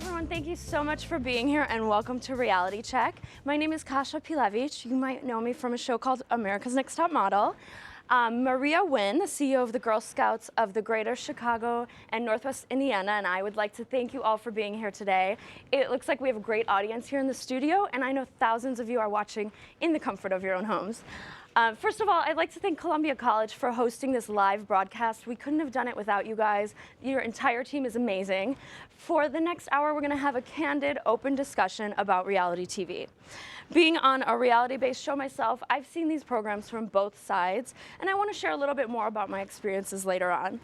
everyone, thank you so much for being here and welcome to Reality Check. My name is Kasia Pilewicz. You might know me from a show called America's Next Top Model. Maria Wynne, the CEO of the Girl Scouts of the Greater Chicago and Northwest Indiana, and I would like to thank you all for being here today. It looks like we have a great audience here in the studio, and I know thousands of you are watching in the comfort of your own homes. First of all, I'd like to thank Columbia College for hosting this live broadcast. We couldn't have done it without you guys. Your entire team is amazing. For the next hour, we're going to have a candid, open discussion about reality TV. Being on a reality-based show myself, I've seen these programs from both sides, and I want to share a little bit more about my experiences later on.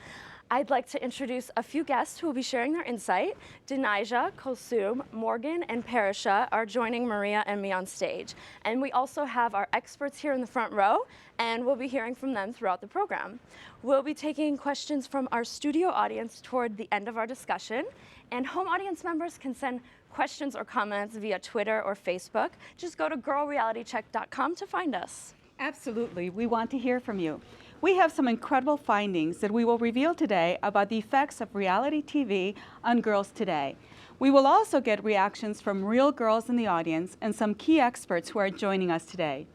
I'd like to introduce a few guests who will be sharing their insight. Denija, Kulsum, Morgan, and Parisha are joining Maria and me on stage. And we also have our experts here in the front row, and we'll be hearing from them throughout the program. We'll be taking questions from our studio audience toward the end of our discussion, and home audience members can send questions or comments via Twitter or Facebook. Just go to GirlRealityCheck.com to find us. Absolutely, we want to hear from you. We have some incredible findings that we will reveal today about the effects of reality TV on girls today. We will also get reactions from real girls in the audience and some key experts who are joining us today.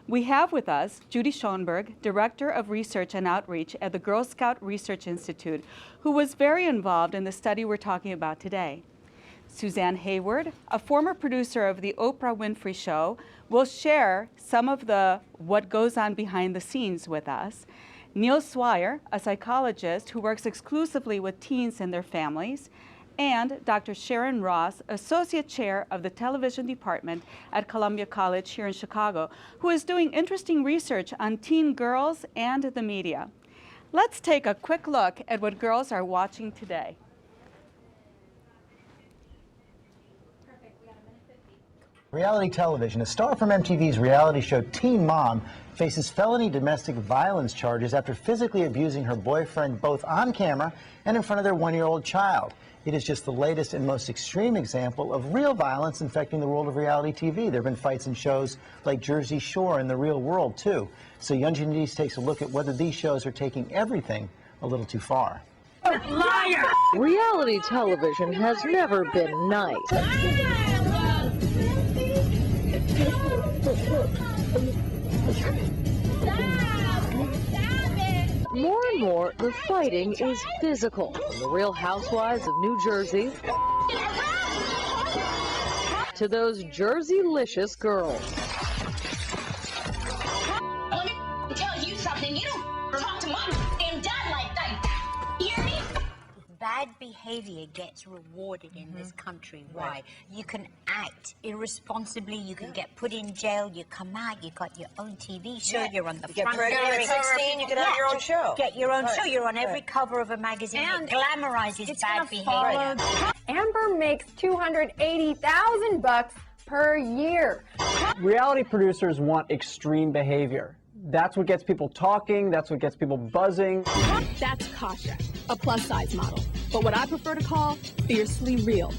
We have with us Judy Schoenberg, Director of Research and Outreach at the Girl Scout Research Institute, who was very involved in the study we're talking about today. Suzanne Hayward, a former producer of the Oprah Winfrey Show, will share some of the what goes on behind the scenes with us. Neil Swire, a psychologist who works exclusively with teens and their families, and Dr. Sharon Ross, Associate Chair of the Television Department at Columbia College here in Chicago, who is doing interesting research on teen girls and the media. Let's take a quick look at what girls are watching today. Reality television. A star from MTV's reality show Teen Mom faces felony domestic violence charges after physically abusing her boyfriend both on camera and in front of their one-year-old child. It is just the latest and most extreme example of real violence infecting the world of reality TV. There have been fights in shows like Jersey Shore and The Real World, too. So Yunjin Denise takes a look at whether these shows are taking everything a little too far. Liar! Reality television has never been nice. More and more, the fighting is physical. From the Real Housewives of New Jersey to those Jersey-licious girls. Let me tell you something. You don't talk to mom and dad like that. You hear me? Bad behavior gets rewarded in this country. Why? You can act irresponsibly, you can get put in jail, you come out, you got your own TV show, you're on the front. You're at 16, you can have your own show. Get your own show, you're on every cover of a magazine. It glamorizes bad behavior. Amber makes $280,000 per year. Reality producers want extreme behavior. That's what gets people talking, that's what gets people buzzing. That's Kasia, a plus-size model, but what I prefer to call fiercely real.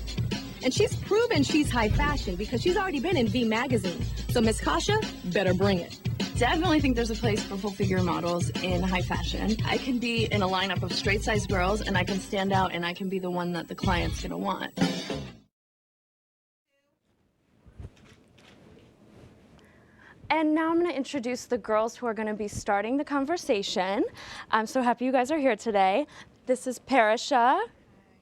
And she's proven she's high fashion because she's already been in V magazine. So Miss Kasia better bring it. Definitely think there's a place for full-figure models in high fashion. I can be in a lineup of straight-sized girls, and I can stand out, and I can be the one that the client's gonna want. And now I'm going to introduce the girls who are going to be starting the conversation. I'm so happy you guys are here today. This is Parisha,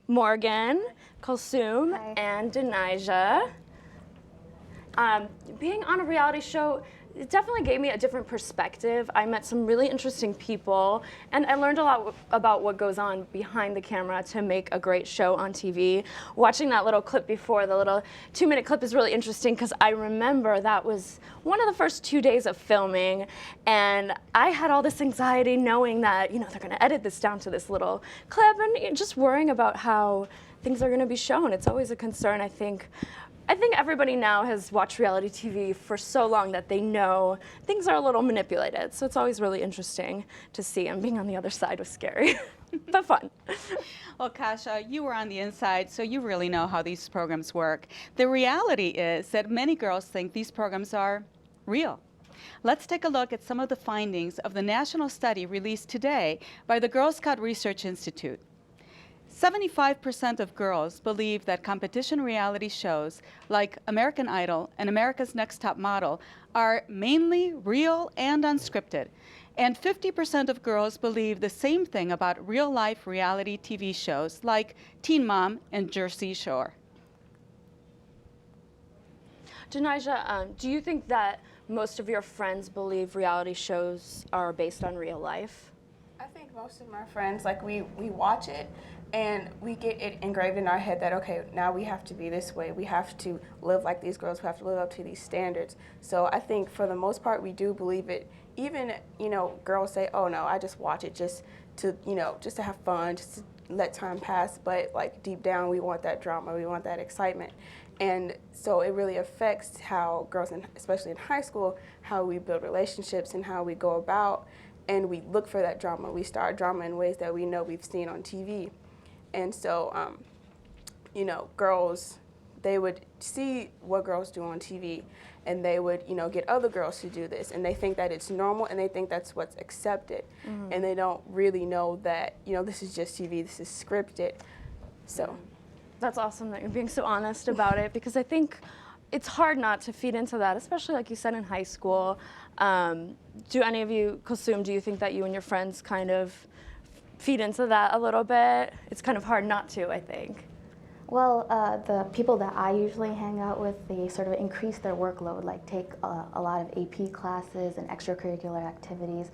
Morgan, Kulsum, and Denija. Being on a reality show, it definitely gave me a different perspective. I met some really interesting people, and I learned a lot about what goes on behind the camera to make a great show on TV. Watching that little clip before, the little 2-minute clip, is really interesting because I remember that was one of the first 2 days of filming, and I had all this anxiety knowing that, you know, they're gonna edit this down to this little clip, and just worrying about how things are gonna be shown. It's always a concern, I think everybody now has watched reality TV for so long that they know things are a little manipulated. So it's always really interesting to see, and being on the other side was scary, but fun. Well, Kasia, you were on the inside, so you really know how these programs work. The reality is that many girls think these programs are real. Let's take a look at some of the findings of the national study released today by the Girl Scout Research Institute. 75% of girls believe that competition reality shows like American Idol and America's Next Top Model are mainly real and unscripted. And 50% of girls believe the same thing about real-life reality TV shows like Teen Mom and Jersey Shore. Janijah, do you think that most of your friends believe reality shows are based on real life? I think most of my friends, like we watch it and we get it engraved in our head that, okay, now we have to be this way. We have to live like these girls. We have to live up to these standards. So I think for the most part, we do believe it. Even, girls say, oh no, I just watch it just to, just to have fun, just to let time pass. But like deep down, we want that drama. We want that excitement. And so it really affects how girls, especially in high school, how we build relationships and how we go about, and we look for that drama. We start drama in ways that we know we've seen on TV. And so, girls, they would see what girls do on TV, and they would, get other girls to do this, and they think that it's normal, and they think that's what's accepted. Mm-hmm. And they don't really know that, this is just TV, this is scripted. So. That's awesome that you're being so honest about it, because I think it's hard not to feed into that, especially like you said in high school. Do any of you, Kulsum, do you think that you and your friends kind of feed into that a little bit? It's kind of hard not to, I think. Well, the people that I usually hang out with, they sort of increase their workload, like take a lot of AP classes and extracurricular activities.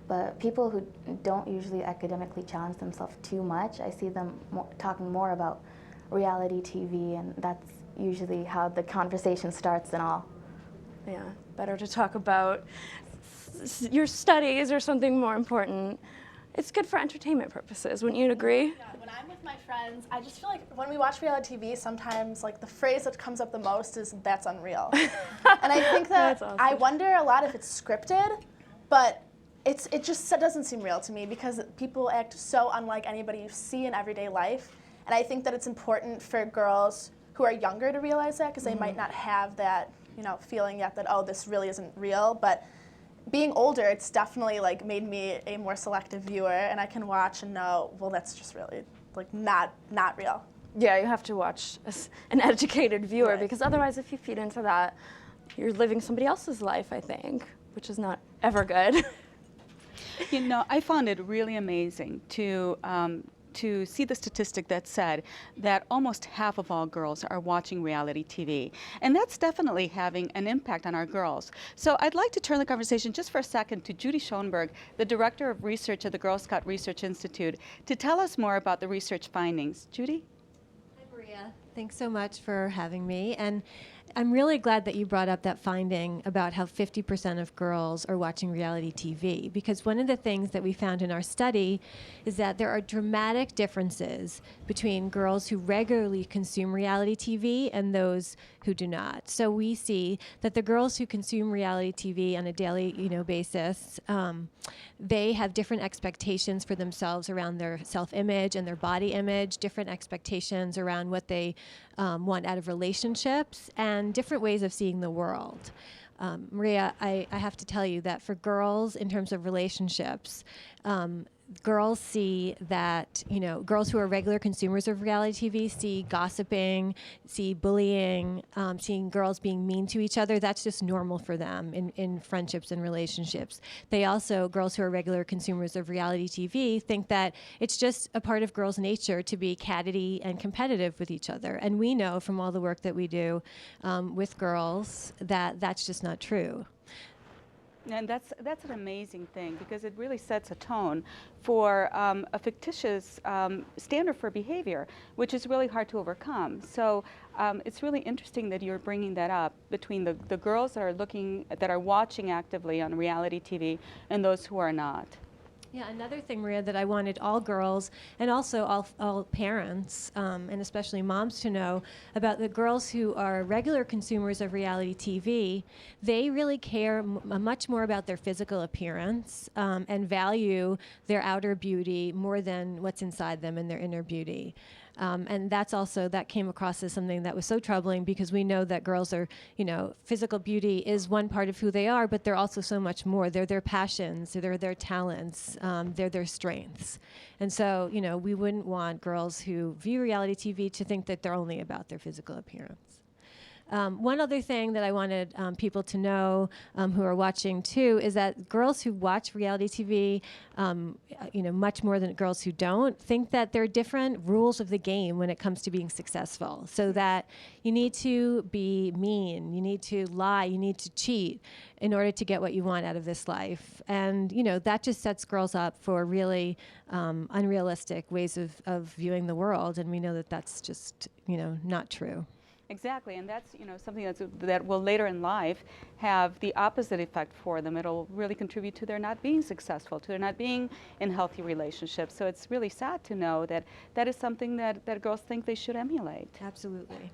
But people who don't usually academically challenge themselves too much, I see them talking more about reality TV, and that's usually how the conversation starts and all. Yeah, better to talk about your studies or something more important. It's good for entertainment purposes, wouldn't you agree? Yeah, when I'm with my friends, I just feel like when we watch reality TV, sometimes like the phrase that comes up the most is, "That's unreal." And I think that awesome. I wonder a lot if it's scripted, but it just doesn't seem real to me, because people act so unlike anybody you see in everyday life. And I think that it's important for girls who are younger to realize that, because they might not have that, feeling yet that, oh, this really isn't real. But being older, it's definitely like made me a more selective viewer, and I can watch and know, well, that's just really like not real. Yeah, you have to watch an educated viewer, right. Because otherwise, if you feed into that, you're living somebody else's life, I think, which is not ever good. I found it really amazing to see the statistic that said that almost half of all girls are watching reality TV. And that's definitely having an impact on our girls. So I'd like to turn the conversation just for a second to Judy Schoenberg, the Director of Research at the Girl Scout Research Institute, to tell us more about the research findings. Judy? Hi, Maria. Thanks so much for having me. And I'm really glad that you brought up that finding about how 50% of girls are watching reality TV, because one of the things that we found in our study is that there are dramatic differences between girls who regularly consume reality TV and those who do not. So we see that the girls who consume reality TV on a daily, basis, they have different expectations for themselves around their self-image and their body image, different expectations around what they want out of relationships, and different ways of seeing the world. Maria, I have to tell you that for girls, in terms of relationships, girls see that, girls who are regular consumers of reality TV see gossiping, see bullying, seeing girls being mean to each other. That's just normal for them in friendships and relationships. They also, girls who are regular consumers of reality TV, think that it's just a part of girls' nature to be catty and competitive with each other. And we know from all the work that we do with girls that that's just not true. And that's an amazing thing, because it really sets a tone for a fictitious standard for behavior, which is really hard to overcome. So it's really interesting that you're bringing that up between the girls that are watching actively on reality TV and those who are not. Yeah, another thing, Maria, that I wanted all girls and also all parents, and especially moms, to know about the girls who are regular consumers of reality TV. They really care much more about their physical appearance and value their outer beauty more than what's inside them and their inner beauty. And that came across as something that was so troubling because we know that girls are, physical beauty is one part of who they are, but they're also so much more. They're their passions, they're their talents, they're their strengths. And so, we wouldn't want girls who view reality TV to think that they're only about their physical appearance. One other thing that I wanted people to know who are watching too is that girls who watch reality TV, much more than girls who don't, think that there are different rules of the game when it comes to being successful. So that you need to be mean, you need to lie, you need to cheat in order to get what you want out of this life. And that just sets girls up for really unrealistic ways of viewing the world. And we know that that's just not true. Exactly, and that's something that will later in life have the opposite effect for them. It'll really contribute to their not being successful, to their not being in healthy relationships. So it's really sad to know that that is something that girls think they should emulate. Absolutely.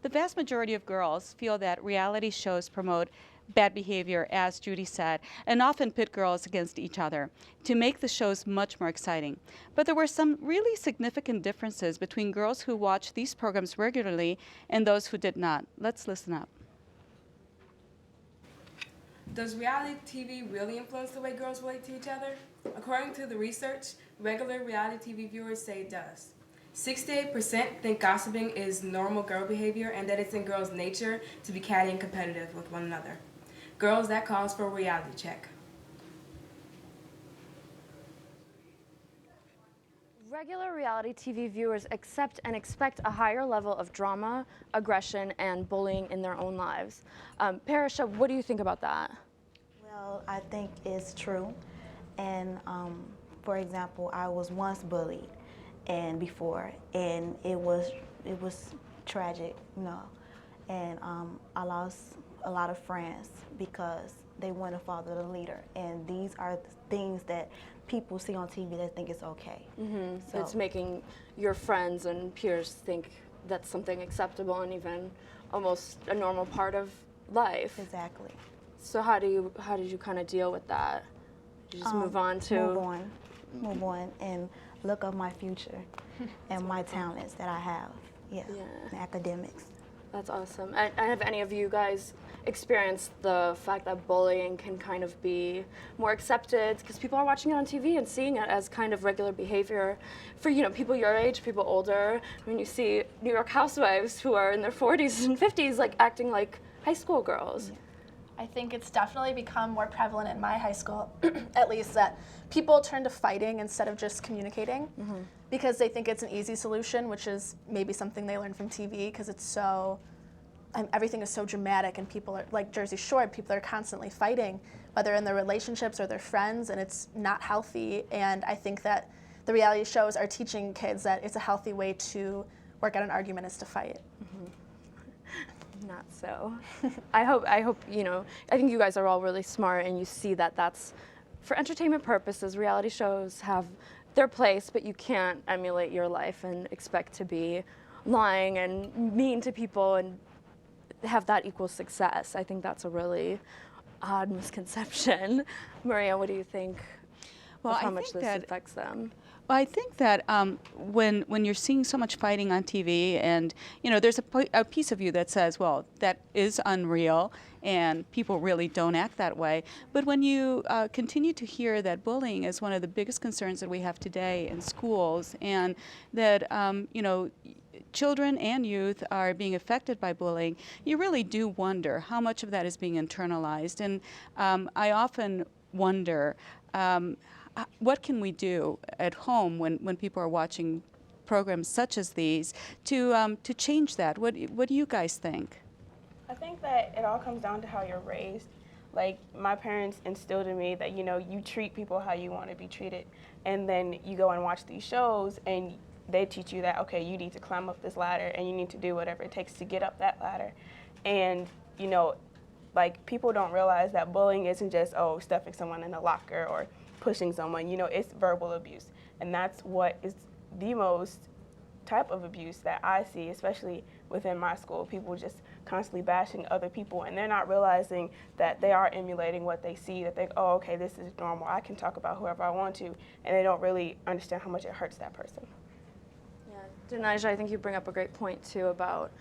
The vast majority of girls feel that reality shows promote bad behavior, as Judy said, and often pit girls against each other to make the shows much more exciting. But there were some really significant differences between girls who watched these programs regularly and those who did not. Let's listen up. Does reality TV really influence the way girls relate to each other? According to the research, regular reality TV viewers say it does. 68% think gossiping is normal girl behavior and that it's in girls' nature to be catty and competitive with one another. Girls, that calls for a reality check. Regular reality TV viewers accept and expect a higher level of drama, aggression, and bullying in their own lives. Parisha, what do you think about that? Well, I think it's true. And for example, I was once bullied and it was tragic, and I lost a lot of friends because they want to follow the leader, and these are things that people see on TV that think it's okay. Mm-hmm. So it's making your friends and peers think that's something acceptable and even almost a normal part of life. Exactly. So how did you kind of deal with that? Did you just move on, and look up my future and my talents that I have. Yeah. In academics. That's awesome. And have any of you guys experienced the fact that bullying can kind of be more accepted because people are watching it on TV and seeing it as kind of regular behavior for people your age, people older? When you see New York housewives who are in their 40s and 50s like acting like high school girls. Yeah. I think it's definitely become more prevalent in my high school, at least, that people turn to fighting instead of just communicating because they think it's an easy solution, which is maybe something they learn from TV because it's so, everything is so dramatic and people are, like Jersey Shore, people are constantly fighting, whether in their relationships or their friends, and it's not healthy. And I think that the reality shows are teaching kids that it's a healthy way to work out an argument is to fight. Not so. I hope, I think you guys are all really smart and you see that that's, for entertainment purposes, reality shows have their place, but you can't emulate your life and expect to be lying and mean to people and have that equal success. I think that's a really odd misconception. Maria, what do you think of how much this affects them? Well, I think that when you're seeing so much fighting on TV, and there's a piece of you that says, well, that is unreal, and people really don't act that way. But when you continue to hear that bullying is one of the biggest concerns that we have today in schools, and that children and youth are being affected by bullying, you really do wonder how much of that is being internalized. And I often wonder, what can we do at home when people are watching programs such as these to change that? What do you guys think? I think that it all comes down to how you're raised. Like, my parents instilled in me that, you treat people how you want to be treated. And then you go and watch these shows and they teach you that, okay, you need to climb up this ladder and you need to do whatever it takes to get up that ladder. And, people don't realize that bullying isn't just, stuffing someone in a locker or pushing someone. It's verbal abuse. And that's what is the most type of abuse that I see, especially within my school. People just constantly bashing other people, and they're not realizing that they are emulating what they see, that they, okay, this is normal. I can talk about whoever I want to, and they don't really understand how much it hurts that person. Yeah, Denaja, I think you bring up a great point too about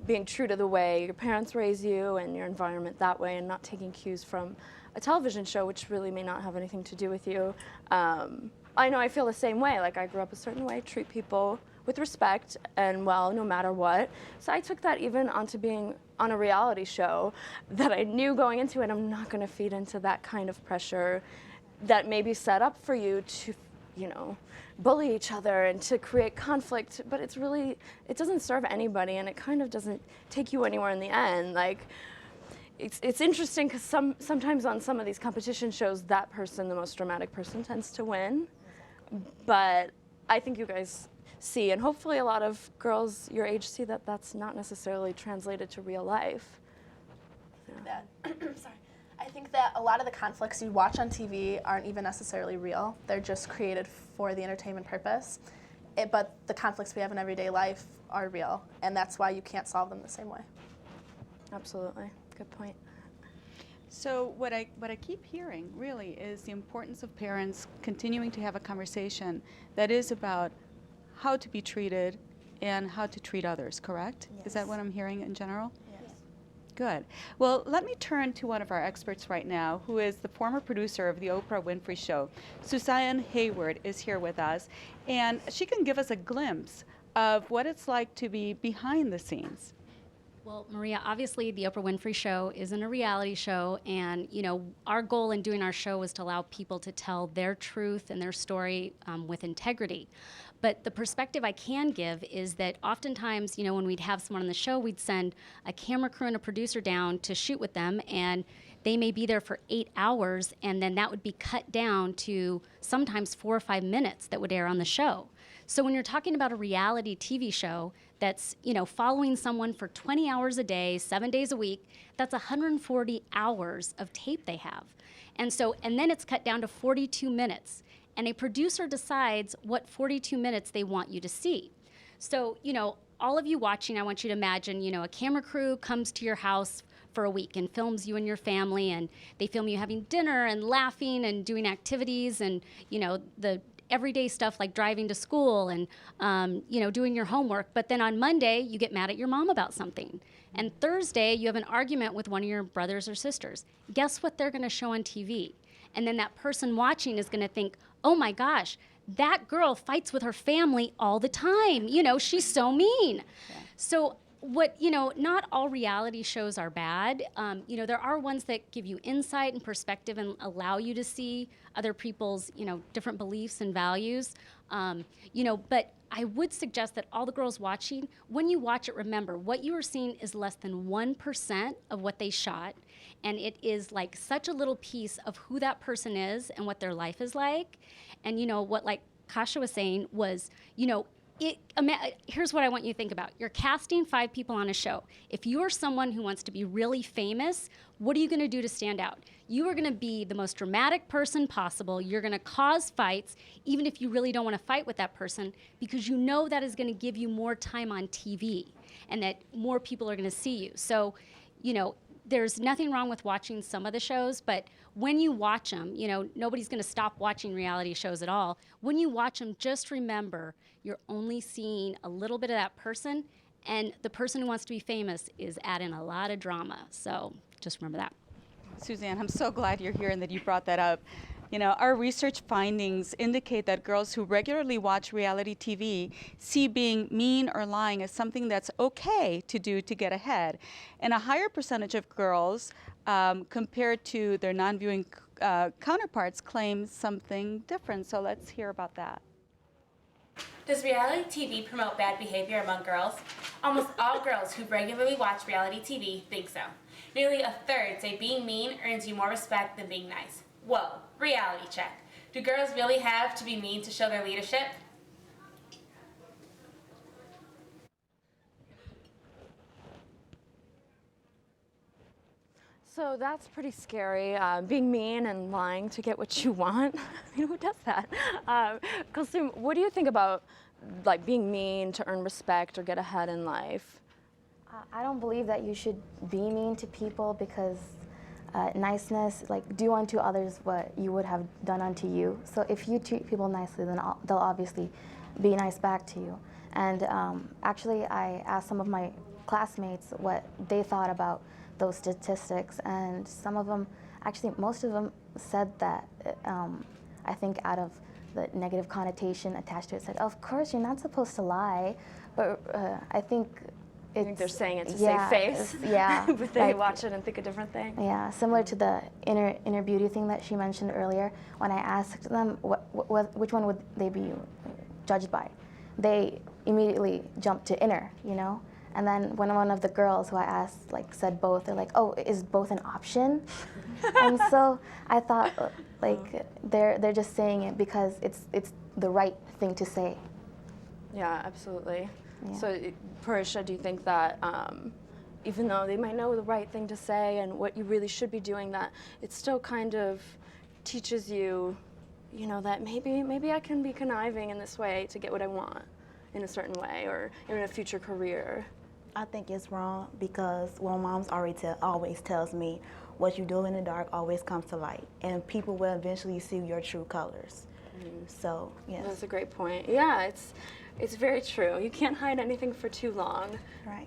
being true to the way your parents raise you and your environment that way, and not taking cues from a television show, which really may not have anything to do with you. I know I feel the same way. Like, I grew up a certain way, treat people with respect and well, no matter what. So I took that even onto being on a reality show, that I knew going into it, I'm not going to feed into that kind of pressure that may be set up for you to, you know, bully each other and to create conflict, but it's really, it doesn't serve anybody, and it kind of doesn't take you anywhere in the end. Like, it's interesting because sometimes on some of these competition shows, that person, the most dramatic person, tends to win. But I think you guys see, and hopefully a lot of girls your age see, that that's not necessarily translated to real life. Yeah. Sorry. I think that a lot of the conflicts you watch on TV aren't even necessarily real. They're just created for the entertainment purpose. But the conflicts we have in everyday life are real, and that's why you can't solve them the same way. Absolutely. Good point. So what I keep hearing really is the importance of parents continuing to have a conversation that is about how to be treated and how to treat others, correct? Yes. Is that what I'm hearing in general? Yes. Good. Well, let me turn to one of our experts right now, who is the former producer of the Oprah Winfrey Show. Suzanne Hayward is here with us, and she can give us a glimpse of what it's like to be behind the scenes. Well, Maria, obviously the Oprah Winfrey Show isn't a reality show, and you know, our goal in doing our show was to allow people to tell their truth and their story with integrity. But the perspective I can give is that oftentimes, you know, when we'd have someone on the show, we'd send a camera crew and a producer down to shoot with them, and they may be there for 8 hours, and then that would be cut down to sometimes 4 or 5 minutes that would air on the show. So when you're talking about a reality TV show that's, you know, following someone for 20 hours a day, 7 days a week, that's 140 hours of tape they have. And so, and then it's cut down to 42 minutes. And a producer decides what 42 minutes they want you to see. So, you know, all of you watching, I want you to imagine, you know, a camera crew comes to your house for a week and films you and your family, and they film you having dinner and laughing and doing activities and, you know, the everyday stuff like driving to school and, you know, doing your homework. But then on Monday, you get mad at your mom about something. And Thursday, you have an argument with one of your brothers or sisters. Guess what they're going to show on TV? And then that person watching is going to think, oh my gosh, that girl fights with her family all the time. You know, she's so mean. Yeah. So what, you know, not all reality shows are bad. You know, there are ones that give you insight and perspective and allow you to see other people's, you know, different beliefs and values. You know, but I would suggest that all the girls watching, when you watch it, remember what you are seeing is less than 1% of what they shot. And it is like such a little piece of who that person is and what their life is like. And, you know, what like Kasia was saying was, you know, here's what I want you to think about. You're casting 5 people on a show. If you are someone who wants to be really famous, what are you going to do to stand out? You are going to be the most dramatic person possible. You're going to cause fights, even if you really don't want to fight with that person, because you know that is going to give you more time on TV and that more people are going to see you. So, you know, there's nothing wrong with watching some of the shows, but when you watch them, you know, nobody's going to stop watching reality shows at all. When you watch them, just remember you're only seeing a little bit of that person, and the person who wants to be famous is adding a lot of drama. So just remember that. Suzanne, I'm so glad you're here and that you brought that up. You know, our research findings indicate that girls who regularly watch reality TV see being mean or lying as something that's okay to do to get ahead. And a higher percentage of girls compared to their non-viewing counterparts claim something different. So let's hear about that. Does reality TV promote bad behavior among girls? Almost all girls who regularly watch reality TV think so. Nearly a third say being mean earns you more respect than being nice. Whoa, reality check. Do girls really have to be mean to show their leadership? So that's pretty scary, being mean and lying to get what you want. I mean, who does that? Kulsum, what do you think about like being mean to earn respect or get ahead in life? I don't believe that you should be mean to people because niceness, like do unto others what you would have done unto you. So if you treat people nicely, then they'll obviously be nice back to you. And actually, I asked some of my classmates what they thought about those statistics, and some of them, actually most of them, said that I think out of the negative connotation attached to it, said, of course you're not supposed to lie, but I think I think they're saying it to save face. Yeah. But they watch it and think a different thing. Yeah, similar to the inner beauty thing that she mentioned earlier. When I asked them which one would they be judged by, they immediately jumped to inner, you know? And then when one of the girls who I asked said both, they're like, oh, is both an option? And so I thought they're just saying it because it's the right thing to say. Yeah, absolutely. Yeah. So, Parisha, do you think that even though they might know the right thing to say and what you really should be doing, that it still kind of teaches you, you know, that maybe I can be conniving in this way to get what I want in a certain way or in a future career? I think it's wrong because, well, Mom's always tells me what you do in the dark always comes to light, and people will eventually see your true colors. So, yes. That's a great point. Yeah, it's very true. You can't hide anything for too long. Right.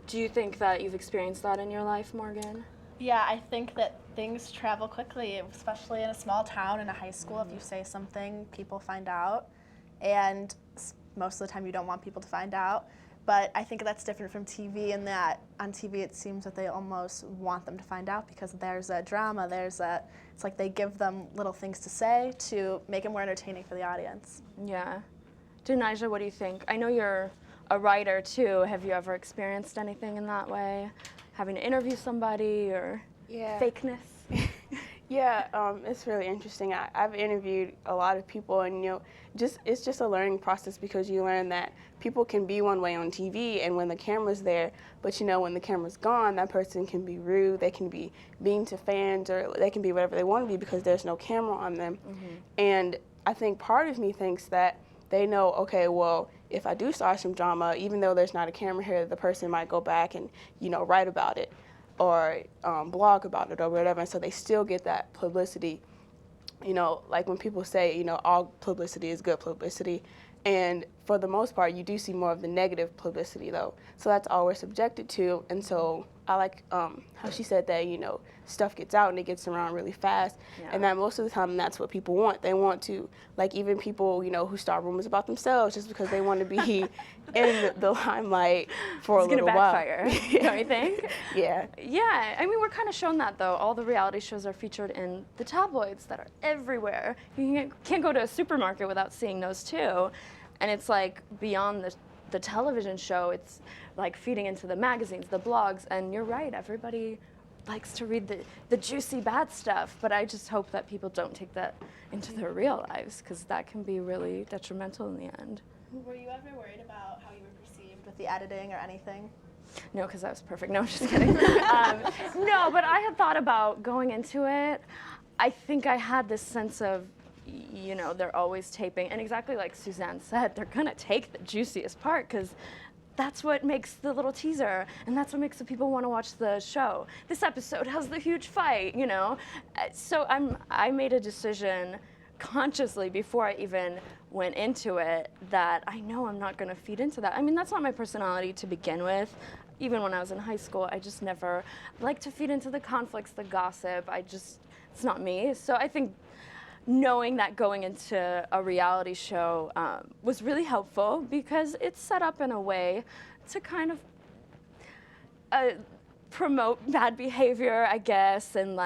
Do you think that you've experienced that in your life, Morgan? Yeah, I think that things travel quickly, especially in a small town, in a high school. If you say something, people find out. And most of the time you don't want people to find out. But I think that's different from TV in that on TV it seems that they almost want them to find out because there's a drama, it's like they give them little things to say to make it more entertaining for the audience. Yeah. Denijah, what do you think? I know you're a writer too. Have you ever experienced anything in that way? Having to interview somebody or fakeness? Yeah, it's really interesting. I've interviewed a lot of people, and it's just a learning process because you learn that people can be one way on TV and when the camera's there, but when the camera's gone, that person can be rude, they can be mean to fans, or they can be whatever they want to be because there's no camera on them. And I think part of me thinks that they know, okay, well, if I do start some drama, even though there's not a camera here, the person might go back and, write about it or blog about it or whatever, and so they still get that publicity. Like when people say, all publicity is good publicity, and for the most part, you do see more of the negative publicity, though. So that's all we're subjected to, and so I like how she said that, stuff gets out and it gets around really fast, and that most of the time that's what people want. They want to, even people, who start rumors about themselves just because they want to be in the limelight for a little while. It's gonna backfire, don't you think? Yeah. Yeah, I mean, we're kind of shown that, though. All the reality shows are featured in the tabloids that are everywhere. You can't go to a supermarket without seeing those, too. And it's beyond the television show, it's feeding into the magazines, the blogs, and you're right, everybody likes to read the juicy bad stuff, but I just hope that people don't take that into their real lives, because that can be really detrimental in the end. Were you ever worried about how you were perceived with the editing or anything? No, because that was perfect. No, I'm just kidding. No, but I had thought about going into it. I think I had this sense of, they're always taping, and exactly like Suzanne said, they're gonna take the juiciest part, because that's what makes the little teaser, and that's what makes the people want to watch the show. This episode has the huge fight, So I made a decision consciously before I even went into it that I know I'm not going to feed into that. I mean, that's not my personality to begin with. Even when I was in high school, I just never liked to feed into the conflicts, the gossip. It's not me. So I think knowing that going into a reality show was really helpful because it's set up in a way to kind of promote bad behavior, I guess, and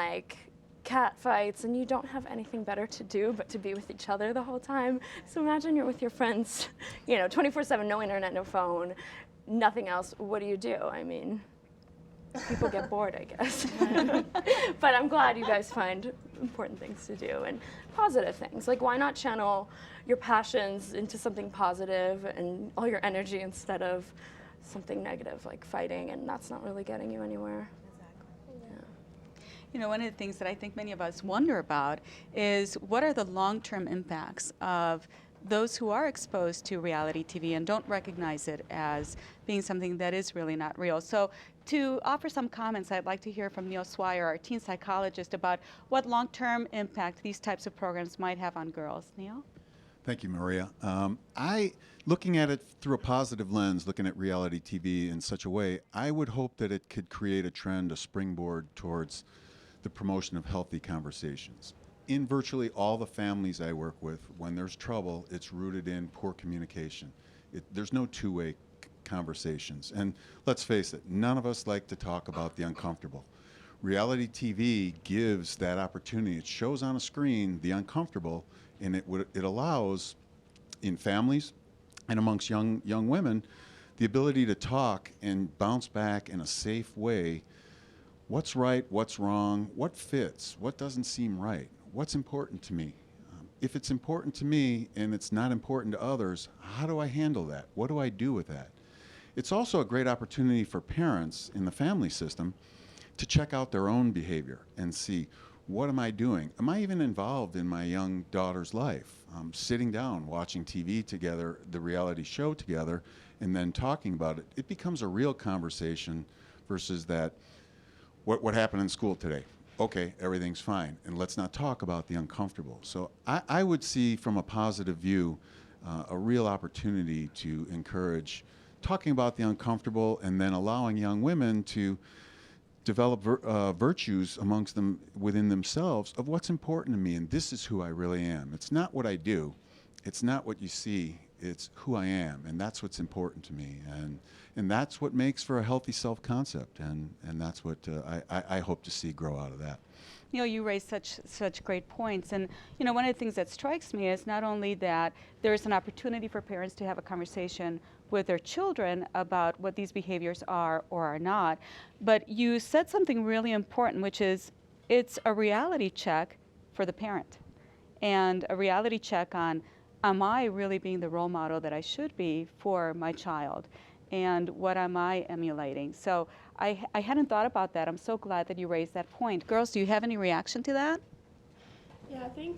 cat fights, and you don't have anything better to do but to be with each other the whole time. So imagine you're with your friends, 24/7, no internet, no phone, nothing else. What do? I mean, people get bored, I guess. But I'm glad you guys find important things to do and positive things. Why not channel your passions into something positive and all your energy instead of something negative like fighting, and that's not really getting you anywhere. One of the things that I think many of us wonder about is what are the long-term impacts of those who are exposed to reality TV and don't recognize it as being something that is really not real. So to offer some comments, I'd like to hear from Neil Swire, our teen psychologist, about what long-term impact these types of programs might have on girls. Neil? Thank you, Maria. Looking at it through a positive lens, looking at reality TV in such a way, I would hope that it could create a trend, a springboard towards the promotion of healthy conversations. In virtually all the families I work with, when there's trouble, it's rooted in poor communication. There's no two-way conversations. And let's face it, none of us like to talk about the uncomfortable. Reality TV gives that opportunity. It shows on a screen the uncomfortable, and it allows, in families and amongst young women, the ability to talk and bounce back in a safe way. What's right, what's wrong, what fits, what doesn't seem right, what's important to me. If it's important to me and it's not important to others, how do I handle that? What do I do with that? It's also a great opportunity for parents in the family system to check out their own behavior and see, what am I doing? Am I even involved in my young daughter's life? Sitting down, watching TV together, the reality show together, and then talking about it. It becomes a real conversation versus that, what happened in school today? Okay, everything's fine, and let's not talk about the uncomfortable. So I would see from a positive view a real opportunity to encourage talking about the uncomfortable and then allowing young women to develop virtues amongst them within themselves of what's important to me, and this is who I really am. It's not what I do, it's not what you see, it's who I am, and that's what's important to me, and that's what makes for a healthy self-concept, and that's what I hope to see grow out of that. You know, you raise such great points, and you know, one of the things that strikes me is not only that there is an opportunity for parents to have a conversation with their children about what these behaviors are or are not, but you said something really important, which is it's a reality check for the parent, and a reality check on, am I really being the role model that I should be for my child? And what am I emulating? So I hadn't thought about that. I'm so glad that you raised that point. Girls, do you have any reaction to that? Yeah, I think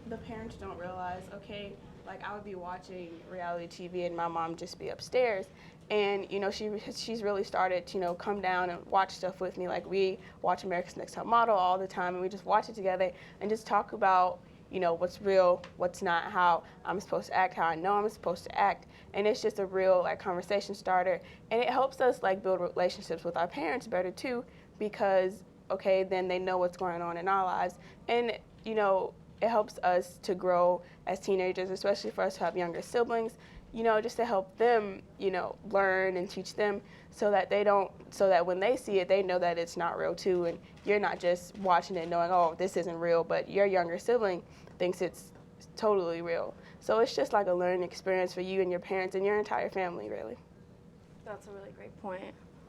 the parents don't realize, okay, like I would be watching reality TV and my mom just be upstairs, and you know she's really started to, you know, come down and watch stuff with me. Like we watch America's Next Top Model all the time, and we just watch it together and just talk about, you know, what's real, what's not, how I'm supposed to act, how I know I'm supposed to act, and it's just a real like conversation starter, and it helps us like build relationships with our parents better too, because okay, then they know what's going on in our lives, and you know, it helps us to grow as teenagers, especially for us to have younger siblings, you know, just to help them, you know, learn and teach them so that when they see it, they know that it's not real too, and you're not just watching it knowing, oh, this isn't real, but your younger sibling thinks it's totally real. So it's just like a learning experience for you and your parents and your entire family, really. That's a really great point.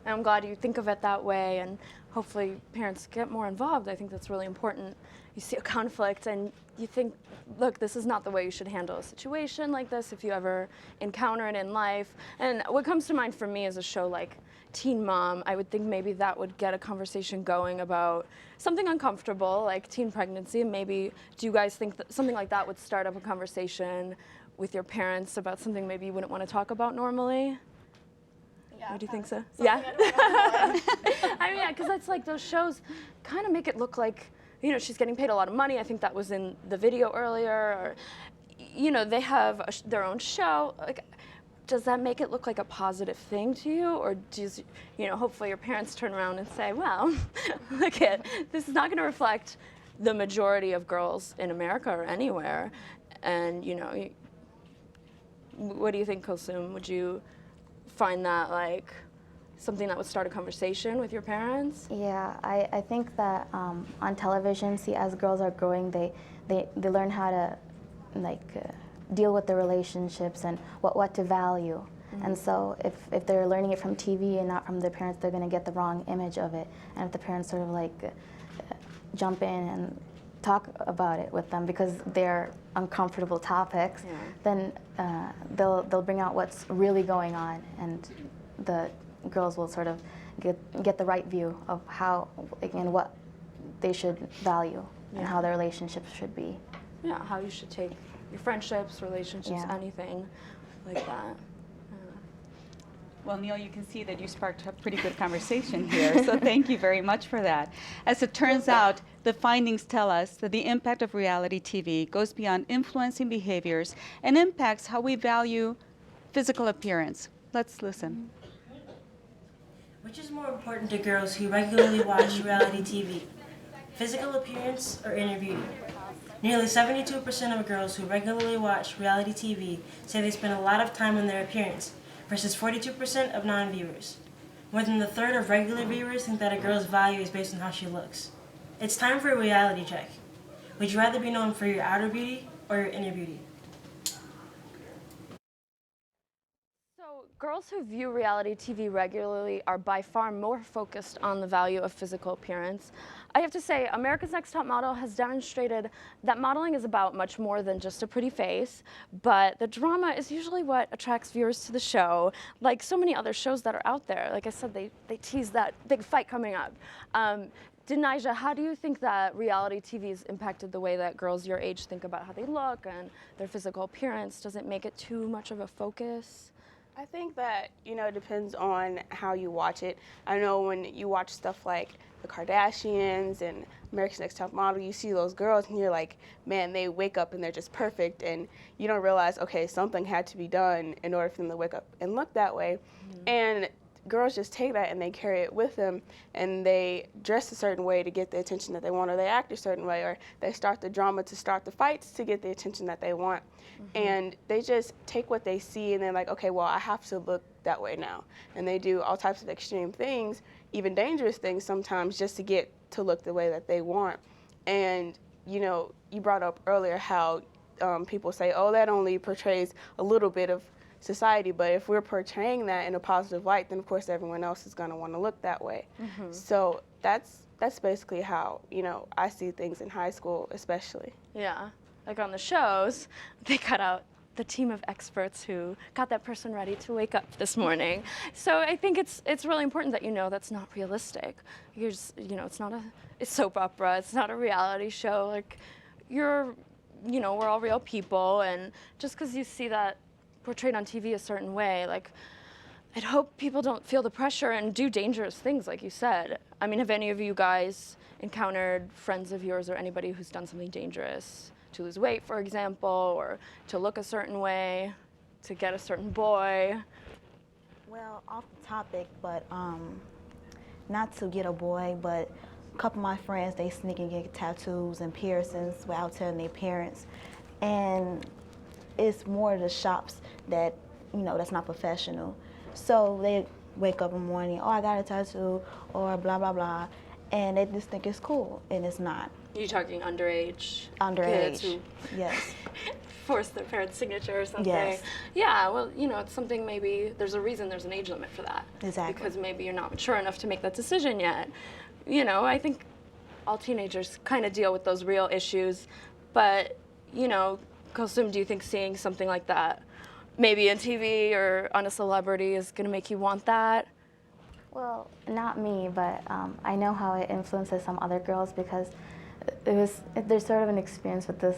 And I'm glad you think of it that way, and hopefully parents get more involved. I think that's really important. You see a conflict and you think, look, this is not the way you should handle a situation like this if you ever encounter it in life. And what comes to mind for me is a show like Teen Mom. I would think maybe that would get a conversation going about something uncomfortable like teen pregnancy. And maybe, do you guys think that something like that would start up a conversation with your parents about something maybe you wouldn't want to talk about normally? Yeah, do you think so? Yeah? I mean, yeah, because that's like those shows kind of make it look like, you know, she's getting paid a lot of money. I think that was in the video earlier. Or, you know, they have their own show. Like, does that make it look like a positive thing to you? Or does, you know, hopefully your parents turn around and say, well, look at, this is not going to reflect the majority of girls in America or anywhere. And, you know, what do you think, Kulsum? Would you find that like something that would start a conversation with your parents? Yeah, I think that on television, see, as girls are growing, they learn how to like deal with the relationships and what to value. Mm-hmm. And so if they're learning it from TV and not from their parents, they're going to get the wrong image of it. And if the parents sort of like jump in and talk about it with them because they're uncomfortable topics, yeah, then they'll bring out what's really going on, and the girls will sort of get the right view of how and what they should value, yeah, and how their relationships should be. Yeah, how you should take your friendships, relationships, yeah, anything like that. Well, Neil, you can see that you sparked a pretty good conversation here, so thank you very much for that. As it turns out, the findings tell us that the impact of reality TV goes beyond influencing behaviors and impacts how we value physical appearance. Let's listen. Which is more important to girls who regularly watch reality TV, physical appearance or inner beauty? Nearly 72% of girls who regularly watch reality TV say they spend a lot of time on their appearance, versus 42% of non-viewers. More than a third of regular viewers think that a girl's value is based on how she looks. It's time for a reality check. Would you rather be known for your outer beauty or your inner beauty? So girls who view reality TV regularly are by far more focused on the value of physical appearance. I have to say, America's Next Top Model has demonstrated that modeling is about much more than just a pretty face, but the drama is usually what attracts viewers to the show, like so many other shows that are out there. Like I said, they tease that big fight coming up. Denijah, how do you think that reality TV has impacted the way that girls your age think about how they look and their physical appearance? Does it make it too much of a focus? I think that, it depends on how you watch it. I know when you watch stuff like the Kardashians and America's Next Top Model, you see those girls and you're like, man, they wake up and they're just perfect, and you don't realize, okay, something had to be done in order for them to wake up and look that way. And girls just take that and they carry it with them, and they dress a certain way to get the attention that they want, or they act a certain way, or they start the drama to start the fights to get the attention that they want. And they just take what they see and they're like, okay, well, I have to look that way now. And they do all types of extreme things, even dangerous things sometimes, just to get to look the way that they want. And, you brought up earlier how people say, oh, that only portrays a little bit of society, but if we're portraying that in a positive light, then of course everyone else is going to want to look that way. So that's basically how, I see things in high school especially. Yeah, like on the shows, they cut out the team of experts who got that person ready to wake up this morning. So I think it's really important that that's not realistic. You're just, it's not a soap opera, it's not a reality show. Like, we're all real people, and just because you see that portrayed on TV a certain way, like, I'd hope people don't feel the pressure and do dangerous things, like you said. I mean, have any of you guys encountered friends of yours or anybody who's done something dangerous? To lose weight, for example, or to look a certain way, to get a certain boy? Well, off the topic, but not to get a boy, but a couple of my friends, they sneak and get tattoos and piercings without telling their parents. And it's more the shops that, that's not professional. So they wake up in the morning, oh, I got a tattoo, or blah, blah, blah, and they just think it's cool, and it's not. You're talking underage? Underage, kids who yes. Force their parents' signature or something. Yes. Yeah, well, it's something, maybe there's a reason there's an age limit for that. Exactly. Because maybe you're not mature enough to make that decision yet. I think all teenagers kind of deal with those real issues, but, Kulsum, do you think seeing something like that, maybe on TV or on a celebrity, is going to make you want that? Well, not me, but I know how it influences some other girls, because there's sort of an experience with this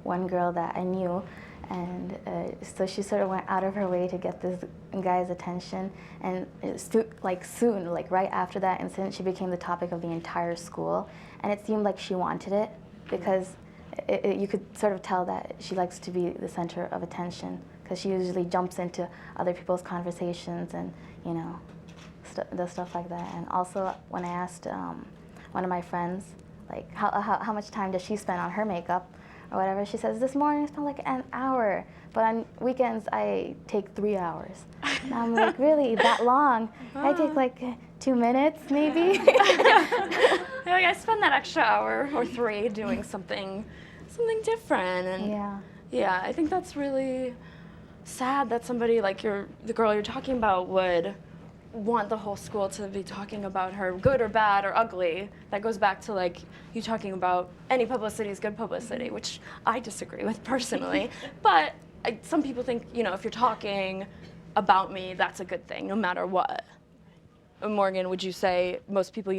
one girl that I knew, and so she sort of went out of her way to get this guy's attention, and soon, right after that incident, she became the topic of the entire school, and it seemed like she wanted it, because you could sort of tell that she likes to be the center of attention, because she usually jumps into other people's conversations and, does stuff like that. And also, when I asked one of my friends, like, how much time does she spend on her makeup or whatever, she says, this morning I spent like an hour, but on weekends I take 3 hours. And I'm like, really, that long? I take like 2 minutes, maybe. I spend that extra hour or 3 doing something different. And yeah, I think that's really sad that somebody like the girl you're talking about would want the whole school to be talking about her, good or bad or ugly. That goes back to like you talking about any publicity is good publicity, which I disagree with personally. But some people think, if you're talking about me, that's a good thing, no matter what. Morgan, would you say most people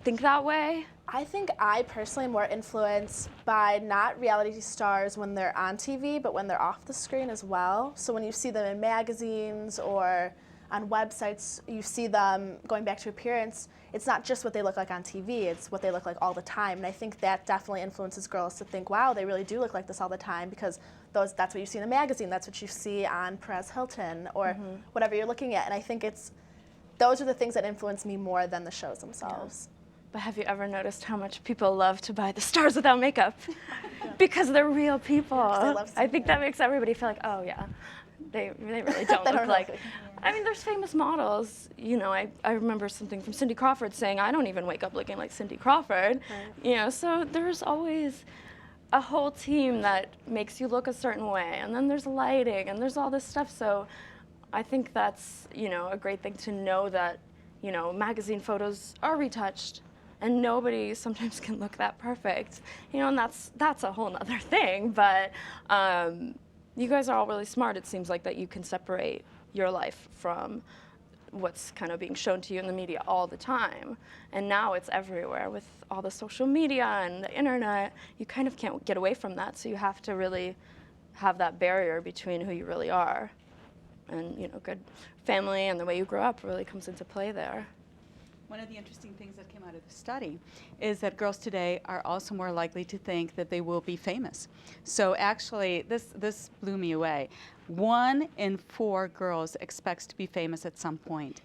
think that way? I think I personally am more influenced by not reality stars when they're on TV, but when they're off the screen as well. So when you see them in magazines or on websites, you see them going back to appearance. It's not just what they look like on TV, it's what they look like all the time. And I think that definitely influences girls to think, wow, they really do look like this all the time, because that's what you see in a magazine, that's what you see on Perez Hilton, or whatever you're looking at. And I think those are the things that influence me more than the shows themselves. Yeah. But have you ever noticed how much people love to buy the stars without makeup? Because they're real people. I think that makes everybody feel like, oh yeah, they really don't look like. I mean, there's famous models. You know, I remember something from Cindy Crawford saying, I don't even wake up looking like Cindy Crawford. Right. You know, so there's always a whole team that makes you look a certain way, and then there's lighting, and there's all this stuff. So I think that's, you know, a great thing to know that, you know, magazine photos are retouched. And nobody sometimes can look that perfect, you know, and that's a whole other thing. But you guys are all really smart. It seems like that you can separate your life from what's kind of being shown to you in the media all the time. And now it's everywhere with all the social media and the internet. You kind of can't get away from that. So you have to really have that barrier between who you really are. And, you know, good family and the way you grow up really comes into play there. One of the interesting things that came out of the study is that girls today are also more likely to think that they will be famous. So actually, this blew me away. 1 in 4 girls expects to be famous at some point.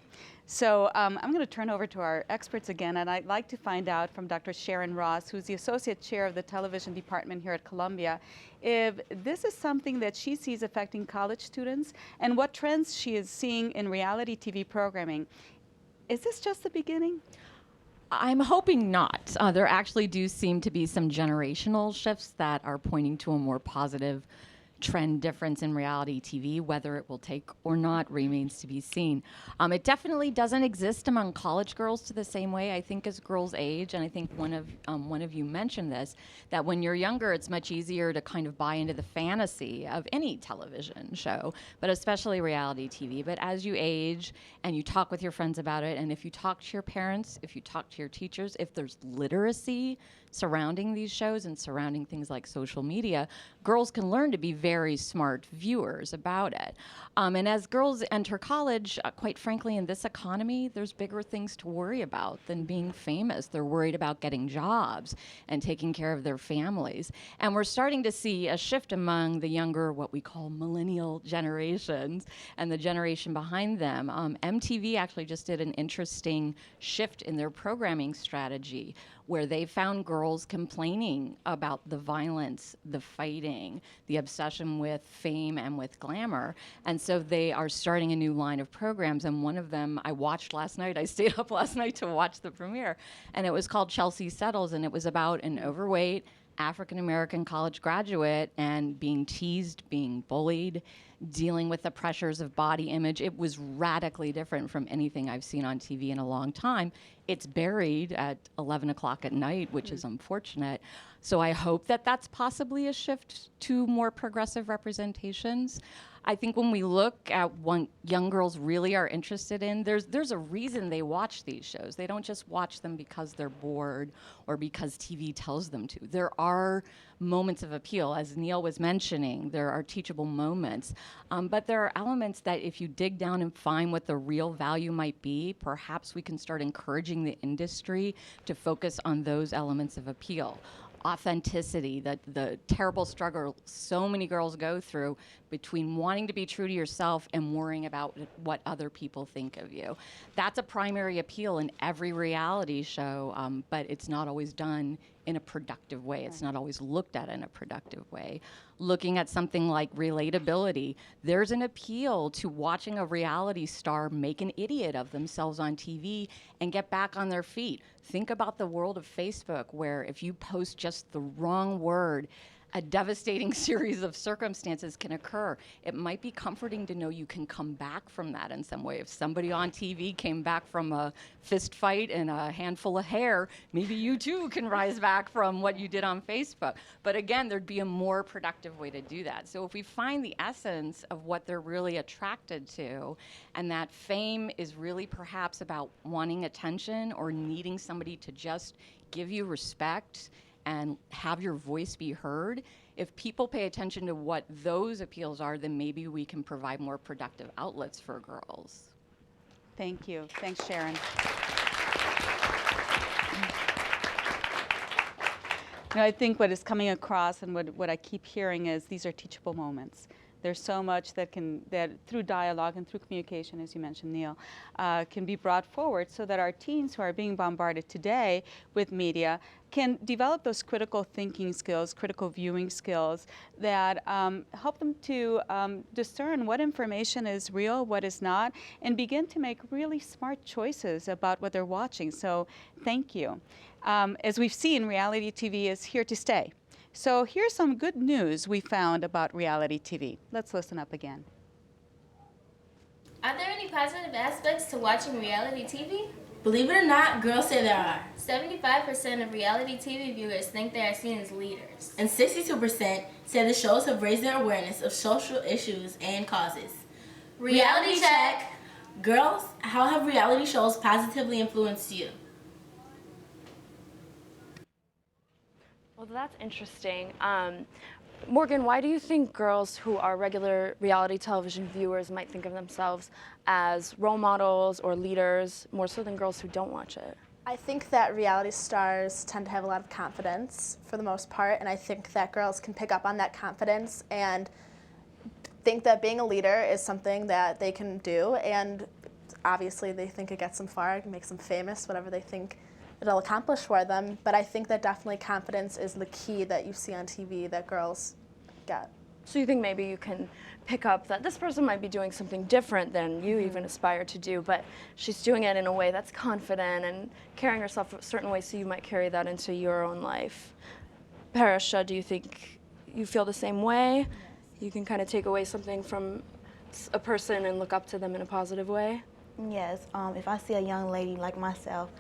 So I'm going to turn over to our experts again, and I'd like to find out from Dr. Sharon Ross, who's the Associate Chair of the Television Department here at Columbia, if this is something that she sees affecting college students and what trends she is seeing in reality TV programming. Is this just the beginning? I'm hoping not. There actually do seem to be some generational shifts that are pointing to a more positive trend difference in reality TV. Whether it will take or not remains to be seen. It definitely doesn't exist among college girls to the same way, I think, as girls age. And I think one of you mentioned this, that when you're younger, it's much easier to kind of buy into the fantasy of any television show, but especially reality TV. But as you age and you talk with your friends about it, and if you talk to your parents, if you talk to your teachers, if there's literacy surrounding these shows and surrounding things like social media, girls can learn to be very smart viewers about it. And as girls enter college, quite frankly, in this economy, there's bigger things to worry about than being famous. They're worried about getting jobs and taking care of their families. And we're starting to see a shift among the younger, what we call millennial generations, and the generation behind them. MTV actually just did an interesting shift in their programming strategy, where they found girls complaining about the violence, the fighting, the obsession with fame and with glamour. And so they are starting a new line of programs. And one of them I watched last night. I stayed up last night to watch the premiere. And it was called Chelsea Settles. And it was about an overweight African-American college graduate and being teased, being bullied, dealing with the pressures of body image. It was radically different from anything I've seen on TV in a long time. It's buried at 11 o'clock at night, which is unfortunate. So I hope that that's possibly a shift to more progressive representations. I think when we look at what young girls really are interested in, there's a reason they watch these shows. They don't just watch them because they're bored or because TV tells them to. There are moments of appeal. As Neil was mentioning, there are teachable moments. But there are elements that if you dig down and find what the real value might be, perhaps we can start encouraging the industry to focus on those elements of appeal. Authenticity, the terrible struggle so many girls go through between wanting to be true to yourself and worrying about what other people think of you. That's a primary appeal in every reality show, but it's not always done in a productive way. It's not always looked at in a productive way. Looking at something like relatability, there's an appeal to watching a reality star make an idiot of themselves on TV and get back on their feet. Think about the world of Facebook, where if you post just the wrong word, a devastating series of circumstances can occur. It might be comforting to know you can come back from that in some way. If somebody on TV came back from a fist fight and a handful of hair, maybe you too can rise back from what you did on Facebook. But again, there'd be a more productive way to do that. So if we find the essence of what they're really attracted to, and that fame is really perhaps about wanting attention or needing somebody to just give you respect and have your voice be heard, if people pay attention to what those appeals are, then maybe we can provide more productive outlets for girls. Thank you. Thanks, Sharon. You know, I think what is coming across and what I keep hearing is these are teachable moments. There's so much that through dialogue and through communication, as you mentioned, Neil, can be brought forward so that our teens who are being bombarded today with media can develop those critical thinking skills, critical viewing skills that help them to discern what information is real, what is not, and begin to make really smart choices about what they're watching. So thank you. As we've seen, reality TV is here to stay. So here's some good news we found about reality TV. Let's listen up again. Are there any positive aspects to watching reality TV? Believe it or not, girls say there are. 75% of reality TV viewers think they are seen as leaders. And 62% say the shows have raised their awareness of social issues and causes. Reality check. Girls, how have reality shows positively influenced you? Well, that's interesting. Morgan, why do you think girls who are regular reality television viewers might think of themselves as role models or leaders more so than girls who don't watch it? I think that reality stars tend to have a lot of confidence for the most part, and I think that girls can pick up on that confidence and think that being a leader is something that they can do, and obviously they think it gets them far, it makes them famous, whatever they think it'll accomplish for them. But I think that definitely confidence is the key that you see on TV that girls get. So you think maybe you can pick up that this person might be doing something different than you even aspire to do, but she's doing it in a way that's confident and carrying herself a certain way, so you might carry that into your own life. Parisha, do you think you feel the same way? You can kind of take away something from a person and look up to them in a positive way? Yes, if I see a young lady like myself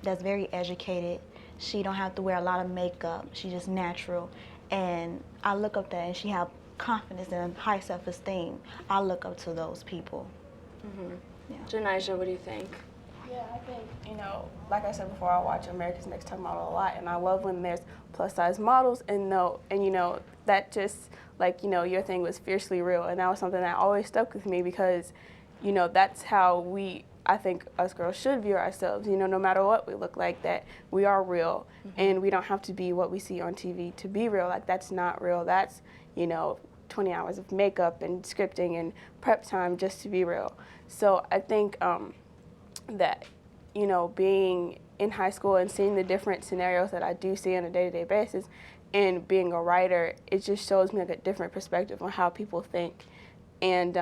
that's very educated, she don't have to wear a lot of makeup, she's just natural, and I look up to her and she have confidence and high self-esteem, I look up to those people. Yeah. Janijah, what do you think? Yeah, I think, you know, like I said before, I watch America's Next Top Model a lot, and I love when there's plus-size models, and you know, that just, like, you know, your thing was fiercely real, and that was something that always stuck with me because, you know, that's how I think us girls should view ourselves, you know, no matter what we look like, that we are real, and we don't have to be what we see on TV to be real. Like, that's not real. That's, you know, 20 hours of makeup and scripting and prep time just to be real. So I think that, you know, being in high school and seeing the different scenarios that I do see on a day-to-day basis and being a writer, it just shows me like a different perspective on how people think. And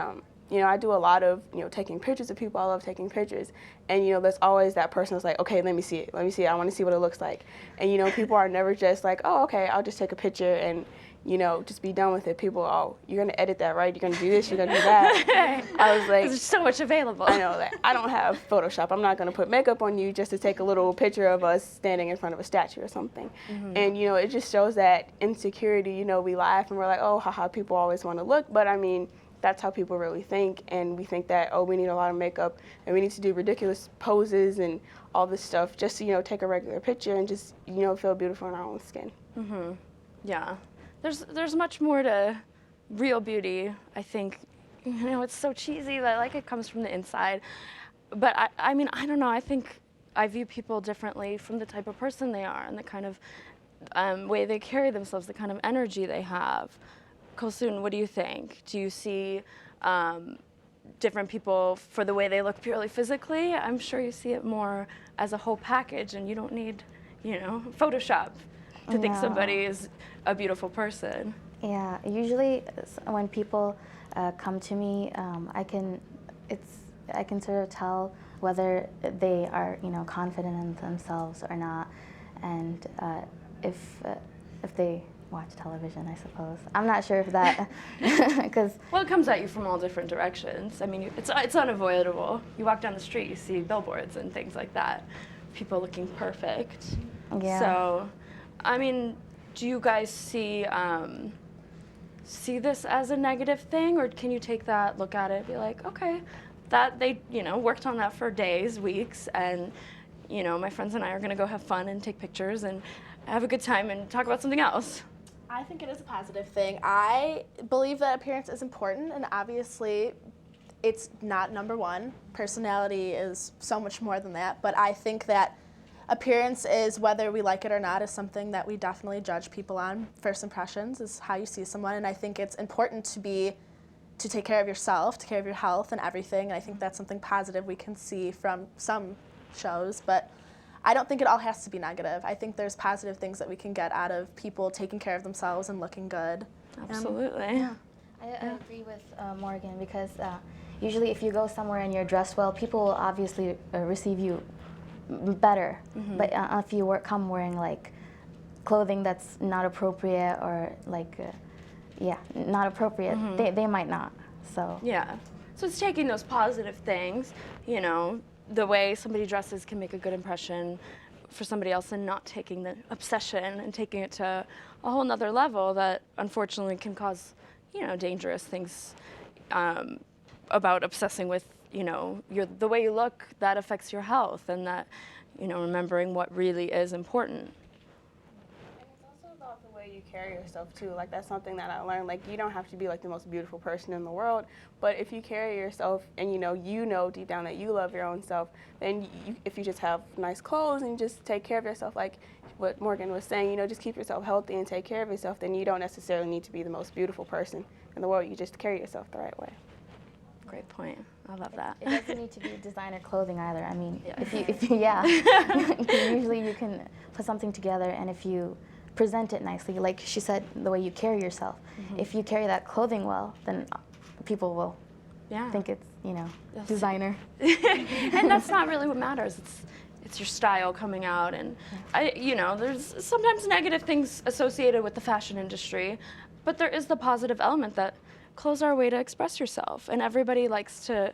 you know, I do a lot of, you know, taking pictures of people. I love taking pictures. And, you know, there's always that person that's like, okay, let me see it. Let me see it. I want to see what it looks like. And, you know, people are never just like, oh, okay, I'll just take a picture and, you know, just be done with it. People, oh, you're going to edit that, right? You're going to do this, you're going to do that. I was like, there's so much available. I know that. I don't have Photoshop. I'm not going to put makeup on you just to take a little picture of us standing in front of a statue or something. And, you know, it just shows that insecurity. You know, we laugh and we're like, oh, haha, people always want to look. But, I mean, that's how people really think, and we think that, oh, we need a lot of makeup and we need to do ridiculous poses and all this stuff just to, you know, take a regular picture and just, you know, feel beautiful in our own skin. Yeah. There's much more to real beauty, I think. You know, it's so cheesy that, like, it comes from the inside. But I mean, I don't know, I think I view people differently from the type of person they are and the kind of way they carry themselves, the kind of energy they have. Kulsoon, what do you think? Do you see different people for the way they look purely physically? I'm sure you see it more as a whole package, and you don't need, you know, Photoshop to think somebody is a beautiful person. Yeah, usually when people come to me, I can sort of tell whether they are, you know, confident in themselves or not, and if they watch television, I suppose. I'm not sure if that, because... Well, it comes at you from all different directions. I mean, it's unavoidable. You walk down the street, you see billboards and things like that. People looking perfect. Yeah. So, I mean, do you guys see this as a negative thing, or can you take that, look at it, and be like, okay, that they, you know, worked on that for days, weeks, and, you know, my friends and I are going to go have fun and take pictures and have a good time and talk about something else? I think it is a positive thing. I believe that appearance is important, and obviously it's not number one. Personality is so much more than that. But I think that appearance is, whether we like it or not, is something that we definitely judge people on. First impressions is how you see someone, and I think it's important to take care of yourself, take care of your health and everything, and I think that's something positive we can see from some shows, but I don't think it all has to be negative. I think there's positive things that we can get out of people taking care of themselves and looking good. Absolutely. I agree with Morgan, because usually if you go somewhere and you're dressed well, people will obviously receive you better. But if you come wearing like clothing that's not appropriate or like, not appropriate, they might not. So yeah, so it's taking those positive things, you know, the way somebody dresses can make a good impression for somebody else, and not taking the obsession and taking it to a whole nother level that unfortunately can cause, you know, dangerous things about obsessing with, you know, the way you look, that affects your health, and that, you know, remembering what really is important. And it's also about the way you carry yourself too. Like, that's something that I learned. Like, you don't have to be like the most beautiful person in the world, but if you carry yourself and you know deep down that you love your own self, then if you just have nice clothes and you just take care of yourself, like what Morgan was saying, you know, just keep yourself healthy and take care of yourself, then you don't necessarily need to be the most beautiful person in the world. You just carry yourself the right way. Great point. I love that. It doesn't need to be designer clothing either. I mean, usually you can put something together, and if you present it nicely, like she said, the way you carry yourself. If you carry that clothing well, then people will think it's, you know, designer. And that's not really what matters. It's your style coming out, and you know, there's sometimes negative things associated with the fashion industry, but there is the positive element that clothes are a way to express yourself, and everybody likes to,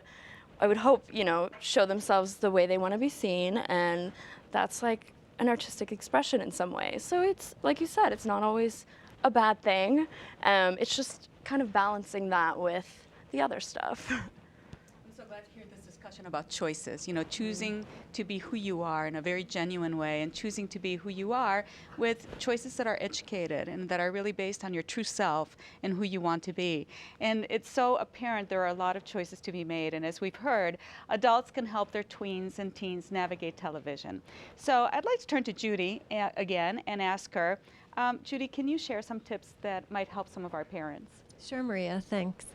I would hope, you know, show themselves the way they want to be seen, and that's like an artistic expression in some ways. So it's, like you said, it's not always a bad thing. It's just kind of balancing that with the other stuff. I'm so glad to hear this discussion about choices, you know, choosing to be who you are in a very genuine way, and choosing to be who you are with choices that are educated and that are really based on your true self and who you want to be. And it's so apparent there are a lot of choices to be made, and as we've heard, adults can help their tweens and teens navigate television. So I'd like to turn to Judy again and ask her, Judy, can you share some tips that might help some of our parents? Sure, Maria, thanks.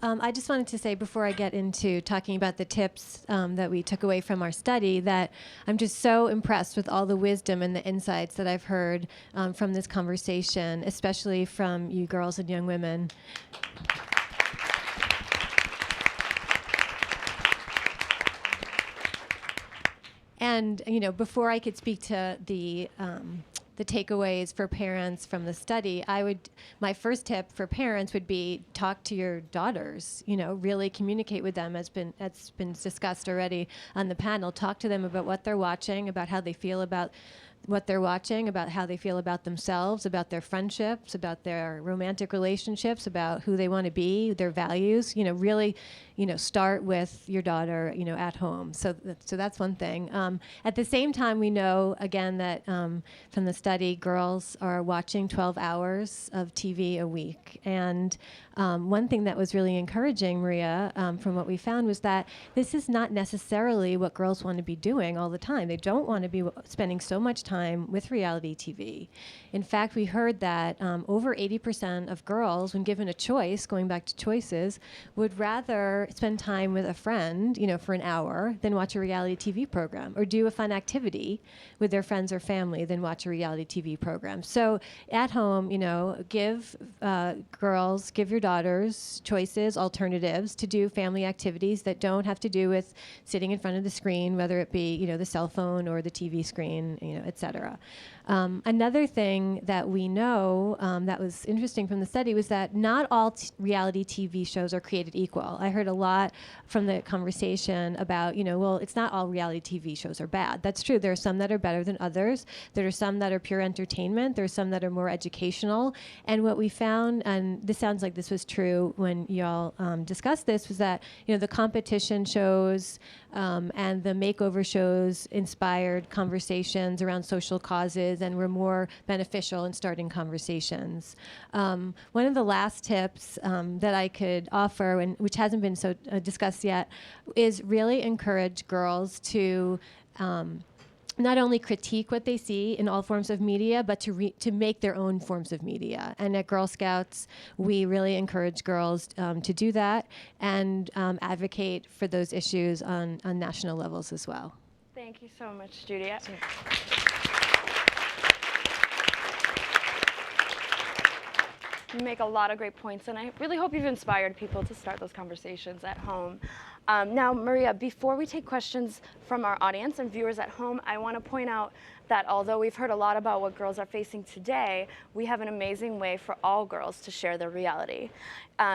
I just wanted to say, before I get into talking about the tips that we took away from our study, that I'm just so impressed with all the wisdom and the insights that I've heard from this conversation, especially from you girls and young women. And, you know, before I could speak to the takeaways for parents from the study, my first tip for parents would be talk to your daughters, you know, really communicate with them, as been discussed already on the panel. Talk to them about what they're watching, about how they feel about what they're watching, about how they feel about themselves, about their friendships, about their romantic relationships, about who they want to be, their values, you know, really, you know, start with your daughter, you know, at home. So that's one thing. At the same time, we know, again, that from the study, girls are watching 12 hours of TV a week. And one thing that was really encouraging, Maria, from what we found, was that this is not necessarily what girls want to be doing all the time. They don't want to be spending so much time with reality TV. In fact, we heard that over 80% of girls, when given a choice, going back to choices, would rather spend time with a friend, you know, for an hour than watch a reality TV program, or do a fun activity with their friends or family than watch a reality TV program. So at home, you know, give your daughters choices, alternatives to do family activities that don't have to do with sitting in front of the screen, whether it be, you know, the cell phone or the TV screen, you know, et cetera. Another thing that we know that was interesting from the study was that not all reality TV shows are created equal. I heard a lot from the conversation about, you know, well, it's not all reality TV shows are bad. That's true. There are some that are better than others. There are some that are pure entertainment. There are some that are more educational. And what we found, and this sounds like this was true when y'all discussed this, was that, you know, the competition shows and the makeover shows inspired conversations around social causes and were more beneficial in starting conversations. One of the last tips that I could offer, and which hasn't been so discussed yet, is really encourage girls to not only critique what they see in all forms of media, but to make their own forms of media. And at Girl Scouts, we really encourage girls to do that and advocate for those issues on national levels as well. Thank you so much, Judy. You make a lot of great points, and I really hope you've inspired people to start those conversations at home. Now, Maria, before we take questions from our audience and viewers at home, I want to point out that although we've heard a lot about what girls are facing today, we have an amazing way for all girls to share their reality.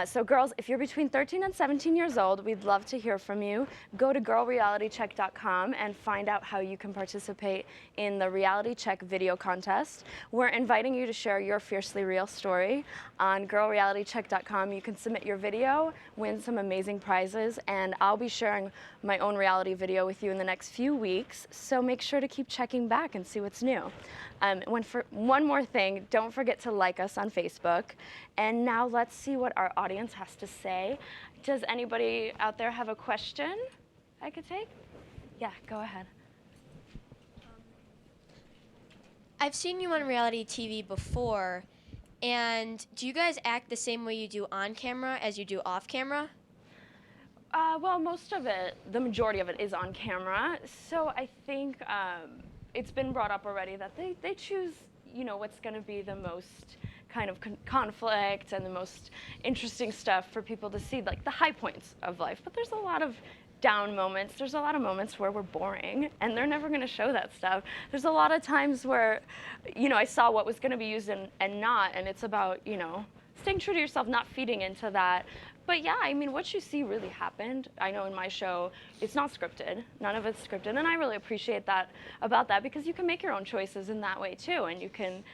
So girls, if you're between 13 and 17 years old, we'd love to hear from you. Go to GirlRealityCheck.com and find out how you can participate in the Reality Check video contest. We're inviting you to share your fiercely real story. On GirlRealityCheck.com, you can submit your video, win some amazing prizes, and I'll be sharing my own reality video with you in the next few weeks, so make sure to keep checking back and see what's new. One more thing, don't forget to like us on Facebook. And now let's see what our audience has to say. Does anybody out there have a question I could take? Yeah, go ahead. I've seen you on reality TV before, and do you guys act the same way you do on camera as you do off camera? Well, most of it, the majority of it is on camera. So I think it's been brought up already that they choose, you know, what's going to be the most kind of conflict and the most interesting stuff for people to see, like the high points of life. But there's a lot of down moments. There's a lot of moments where we're boring, and they're never going to show that stuff. There's a lot of times where, you know, I saw what was going to be used and not, and it's about, you know, staying true to yourself, not feeding into that. But yeah, I mean, what you see really happened. I know in my show, it's not scripted. None of it's scripted, and I really appreciate that about that, because you can make your own choices in that way too, and you can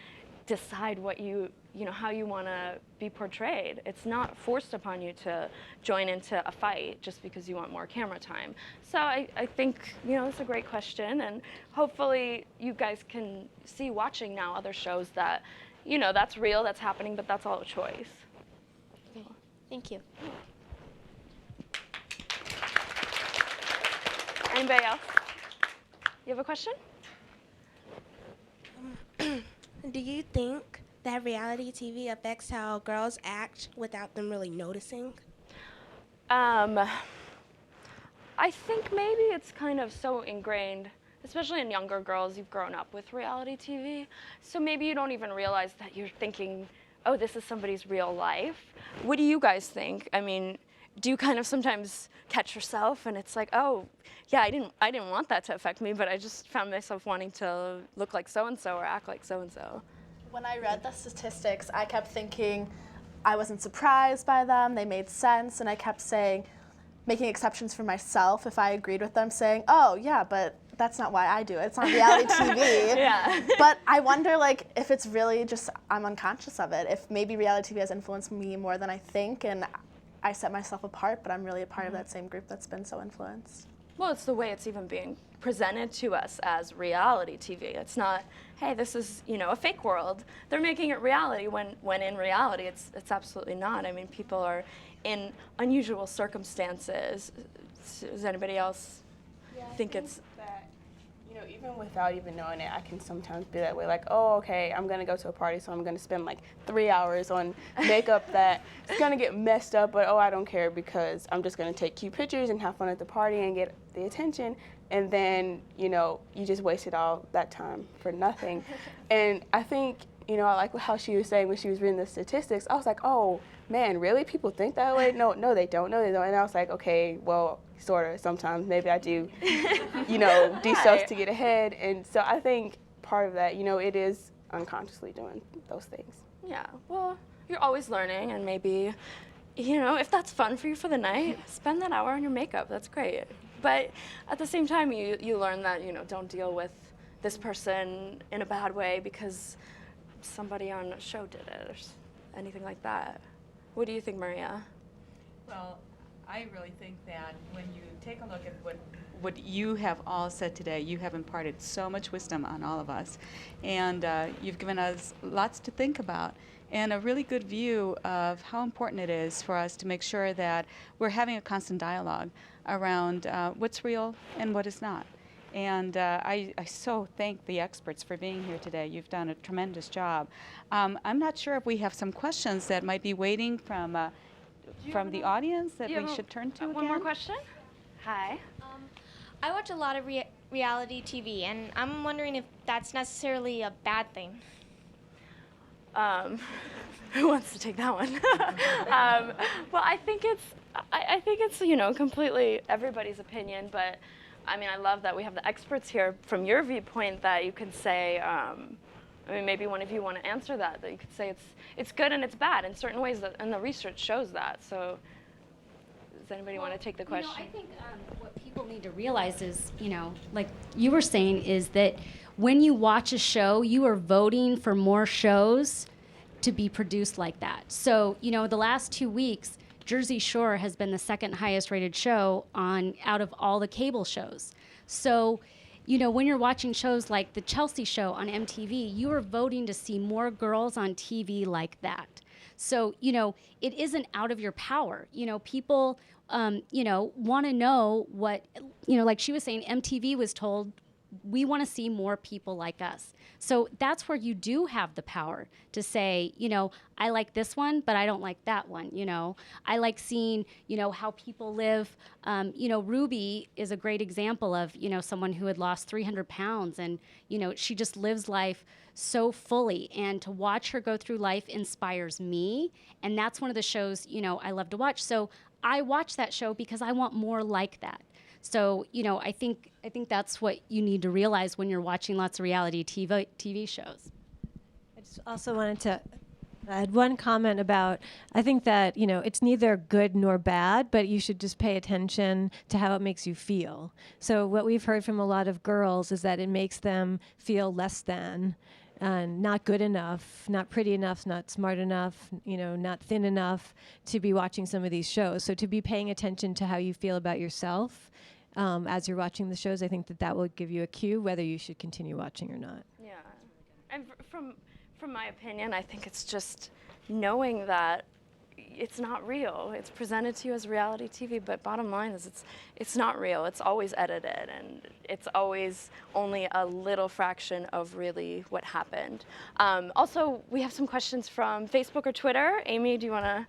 decide what you know, how you want to be portrayed. It's not forced upon you to join into a fight just because you want more camera time. So I think, you know, it's a great question, and hopefully you guys can see watching now other shows that, you know, that's real, that's happening, but that's all a choice. Okay. Thank you. Anybody else? You have a question? Do you think that reality TV affects how girls act without them really noticing? I think maybe it's kind of so ingrained, especially in younger girls. You've grown up with reality TV, so maybe you don't even realize that you're thinking, oh, this is somebody's real life. What do you guys think? I mean, do you kind of sometimes catch yourself and it's like, oh, yeah, I didn't want that to affect me, but I just found myself wanting to look like so-and-so or act like so-and-so? When I read the statistics, I kept thinking I wasn't surprised by them, they made sense, and I kept saying, making exceptions for myself if I agreed with them, saying, oh, yeah, but that's not why I do it. It's on reality TV. Yeah. But I wonder, like, if it's really just I'm unconscious of it, if maybe reality TV has influenced me more than I think, and I set myself apart, but I'm really a part of that same group that's been so influenced. Well, it's the way it's even being presented to us as reality TV. It's not, hey, this is, you know, a fake world. They're making it reality when in reality it's absolutely not. I mean, people are in unusual circumstances. Does anybody else think it's that, you know, even without even knowing it, I can sometimes be that way, like, oh, okay, I'm gonna go to a party, so I'm gonna spend like 3 hours on makeup that it's gonna get messed up, but oh, I don't care because I'm just gonna take cute pictures and have fun at the party and get the attention, and then, you know, you just wasted all that time for nothing. And I think, you know, I like how she was saying when she was reading the statistics, I was like, oh, man, really? People think that way? No, they don't. No, they don't. And I was like, okay, well, sort of, sometimes maybe I do, you know, do stuff to get ahead. And so I think part of that, you know, it is unconsciously doing those things. Yeah, well, you're always learning, and maybe, you know, if that's fun for you for the night, spend that hour on your makeup. That's great. But at the same time, you learn that, you know, don't deal with this person in a bad way because somebody on a show did it or anything like that. What do you think, Maria? Well, I really think that when you take a look at what you have all said today. You have imparted so much wisdom on all of us, and you've given us lots to think about and a really good view of how important it is for us to make sure that we're having a constant dialogue around what's real and what is not. And I so thank the experts for being here today. You've done a tremendous job. I'm not sure if we have some questions that might be waiting from the audience that we should turn to again. One more question? Hi. I watch a lot of reality TV, and I'm wondering if that's necessarily a bad thing. Who wants to take that one? Well, I think it's completely everybody's opinion, but I mean, I love that we have the experts here from your viewpoint that you can say, I mean, maybe one of you want to answer that you could say it's good and it's bad in certain ways, and the research shows that. So does anybody want to take the question? I think what people need to realize is, like you were saying, is that when you watch a show, you are voting for more shows to be produced like that. So, the last 2 weeks, Jersey Shore has been the second highest rated show out of all the cable shows. So, when you're watching shows like The Chelsea Show on MTV, you are voting to see more girls on TV like that. So, it isn't out of your power. People, want to know what, like she was saying, MTV was told, we want to see more people like us. So that's where you do have the power to say, I like this one, but I don't like that one. I like seeing, how people live. Ruby is a great example of, someone who had lost 300 pounds and, she just lives life so fully. And to watch her go through life inspires me. And that's one of the shows, I love to watch. So I watch that show because I want more like that. So, I think that's what you need to realize when you're watching lots of reality TV shows. I just also wanted to add one comment about, I think that, it's neither good nor bad, but you should just pay attention to how it makes you feel. So what we've heard from a lot of girls is that it makes them feel less than, not good enough, not pretty enough, not smart enough, not thin enough to be watching some of these shows. So to be paying attention to how you feel about yourself as you're watching the shows, I think that will give you a cue whether you should continue watching or not. Yeah, and from my opinion, I think it's just knowing that it's not real. It's presented to you as reality TV, but bottom line is it's not real. It's always edited, and it's always only a little fraction of really what happened. Also, we have some questions from Facebook or Twitter. Amy, do you want to?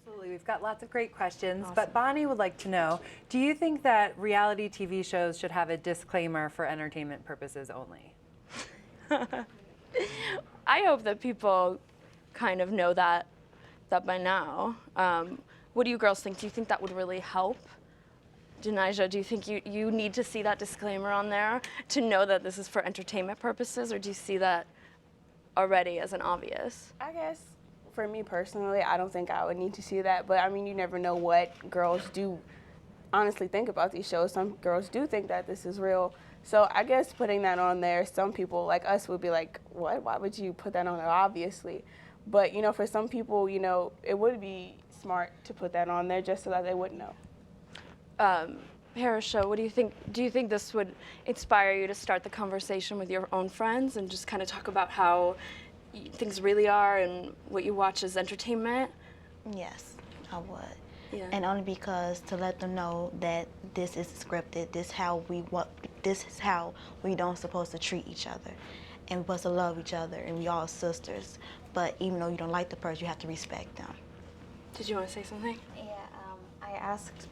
Absolutely. We've got lots of great questions, but Bonnie would like to know, do you think that reality TV shows should have a disclaimer for entertainment purposes only? I hope that people kind of know that by now. What do you girls think? Do you think that would really help? Denijah, do you think you need to see that disclaimer on there to know that this is for entertainment purposes, or do you see that already as an obvious? I guess for me personally, I don't think I would need to see that, but I mean, you never know what girls do honestly think about these shows. Some girls do think that this is real. So I guess putting that on there, some people like us would be like, what? Why would you put that on there? Obviously. But, for some people, it would be smart to put that on there just so that they would know. Harisha, what do you think? Do you think this would inspire you to start the conversation with your own friends and just kind of talk about how things really are and what you watch as entertainment? Yes, I would. Yeah. And only because to let them know that this is scripted, this is how we don't supposed to treat each other. And we're supposed to love each other, and we all sisters. But even though you don't like the person, you have to respect them. Did you want to say something? Yeah, I asked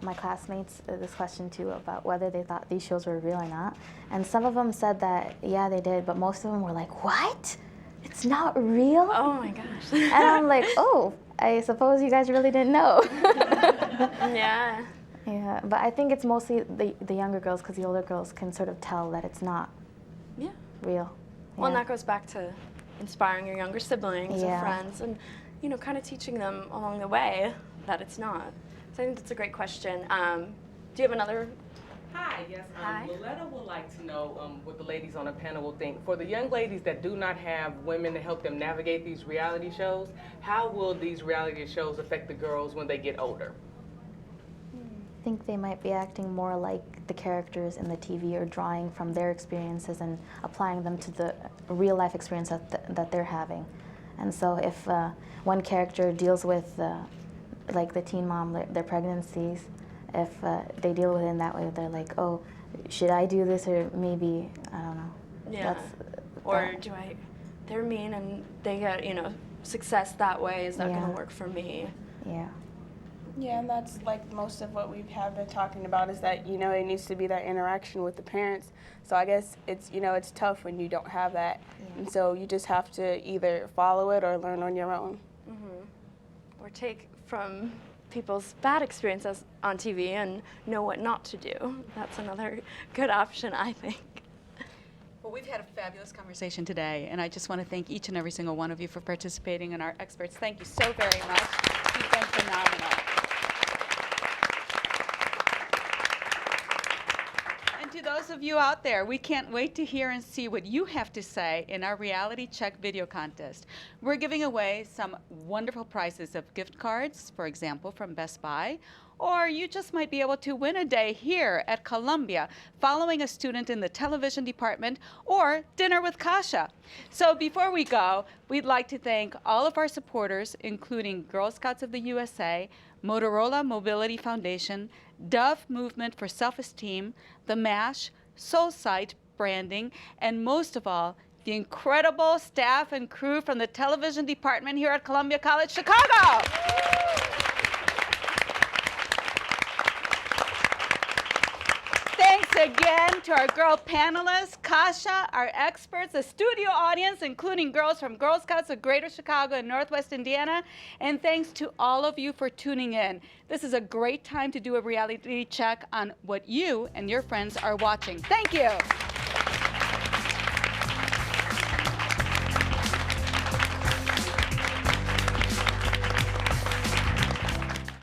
my classmates this question too about whether they thought these shows were real or not. And some of them said that, yeah, they did, but most of them were like, what? It's not real? Oh my gosh. And I'm like, oh, I suppose you guys really didn't know. Yeah. Yeah, but I think it's mostly the younger girls, because the older girls can sort of tell that it's not real. Well, and that goes back to inspiring your younger siblings Yeah. or friends and, kind of teaching them along the way that it's not. So I think that's a great question. Do you have another? Hi, yes. Hi. Loretta would like to know what the ladies on the panel will think. For the young ladies that do not have women to help them navigate these reality shows, how will these reality shows affect the girls when they get older? think they might be acting more like the characters in the TV or drawing from their experiences and applying them to the real life experience that they're having. And so if one character deals with like the teen mom, their pregnancies, if they deal with it in that way, they're like, oh, should I do this, or maybe, I don't know. Yeah. Or they're mean and they get, success that way. Is that going to work for me? Yeah. Yeah, and that's like most of what we have been talking about is that, it needs to be that interaction with the parents. So I guess it's, it's tough when you don't have that. Yeah. And so you just have to either follow it or learn on your own. Mm-hmm. Or take from people's bad experiences on TV and know what not to do. That's another good option, I think. Well, we've had a fabulous conversation today, and I just want to thank each and every single one of you for participating, and our experts. Thank you so very much. You've been phenomenal. And to those of you out there, we can't wait to hear and see what you have to say in our Reality Check video contest. We're giving away some wonderful prizes of gift cards, for example, from Best Buy, or you just might be able to win a day here at Columbia following a student in the television department, or dinner with Kasia. So before we go, we'd like to thank all of our supporters, including Girl Scouts of the USA, Motorola Mobility Foundation, Dove Movement for Self-Esteem, the MASH, SoulSight Branding, and most of all, the incredible staff and crew from the television department here at Columbia College Chicago. Thanks again to our girl panelists, Kasia, our experts, the studio audience, including girls from Girl Scouts of Greater Chicago and Northwest Indiana, and thanks to all of you for tuning in. This is a great time to do a reality check on what you and your friends are watching. Thank you.